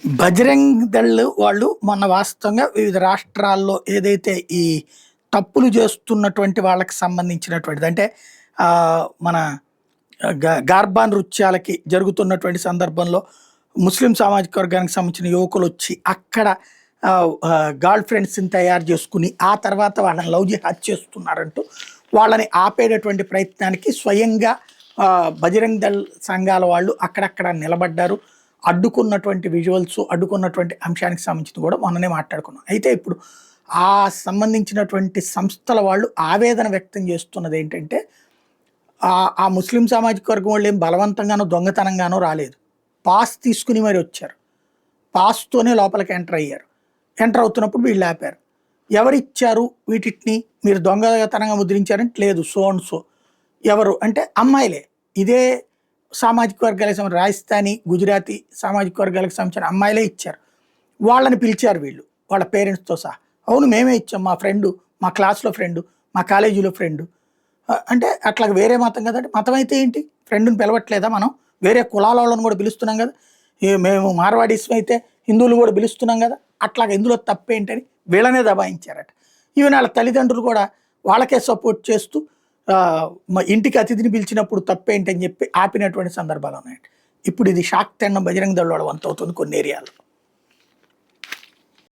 బజరంగ్ దళ్ వాళ్ళు మొన్న వాస్తవంగా వివిధ రాష్ట్రాల్లో ఏదైతే ఈ తప్పులు చేస్తున్నటువంటి వాళ్ళకి సంబంధించినటువంటిది అంటే మన గార్బా నృత్యాలకి జరుగుతున్నటువంటి సందర్భంలో ముస్లిం సామాజిక వర్గానికి సంబంధించిన యువకులు వచ్చి అక్కడ గర్ల్ ఫ్రెండ్స్ని తయారు చేసుకుని ఆ తర్వాత వాళ్ళని లవ్ జిహాద్ చేస్తున్నారంటూ వాళ్ళని ఆపేటటువంటి ప్రయత్నానికి స్వయంగా బజరంగ్ దళ్ సంఘాల వాళ్ళు అక్కడక్కడ నిలబడ్డారు. అడ్డుకున్నటువంటి విజువల్స్, అడ్డుకున్నటువంటి అంశానికి సంబంధించి కూడా మొన్ననే మాట్లాడుకున్నాం. అయితే ఇప్పుడు ఆ సంబంధించినటువంటి సంస్థల వాళ్ళు ఆవేదన వ్యక్తం చేస్తున్నది ఏంటంటే ఆ ముస్లిం సామాజిక వర్గం వాళ్ళు ఏం బలవంతంగానో దొంగతనంగానో రాలేదు. పాస్ తీసుకుని మరి వచ్చారు. పాస్తోనే లోపలికి ఎంటర్ అయ్యారు. ఎంటర్ అవుతున్నప్పుడు వీళ్ళు ఆపారు. ఎవరిచ్చారు వీటిని, మీరు దొంగతనంగా ముద్రించారంటే లేదు సో అండ్ సో. ఎవరు అంటే అమ్మాయిలే. ఇదే సామాజిక వర్గాలకు సంబంధించిన రాజస్థానీ, గుజరాతీ సామాజిక వర్గాలకు సంబంధించిన అమ్మాయిలే ఇచ్చారు. వాళ్ళని పిలిచారు వీళ్ళు వాళ్ళ పేరెంట్స్తో సహా. అవును మేమే ఇచ్చాం, మా ఫ్రెండు, మా క్లాస్లో ఫ్రెండు, మా కాలేజీలో ఫ్రెండు. అంటే అట్లా వేరే మతం కదంటే, మతం అయితే ఏంటి, ఫ్రెండ్ని పిలవట్లేదా మనం? వేరే కులాల వాళ్ళని కూడా పిలుస్తున్నాం కదా. మేము మార్వాడీస్ని అయితే హిందువులు కూడా పిలుస్తున్నాం కదా. అట్లాగా ఇందులో తప్పేంటని వీళ్ళనే దబాయించారట. ఈవెన్ వాళ్ళ తల్లిదండ్రులు కూడా వాళ్ళకే సపోర్ట్ చేస్తూ ఇంటికి అతిథిని పిలిచినప్పుడు తప్పేంటని చెప్పి ఆపినటువంటి సందర్భాలు ఉన్నాయండి. ఇప్పుడు ఇది షాక్ తిన్న బజరంగ దళ్ వాళ్ళ వంతవుతుంది కొన్ని ఏరియాలో.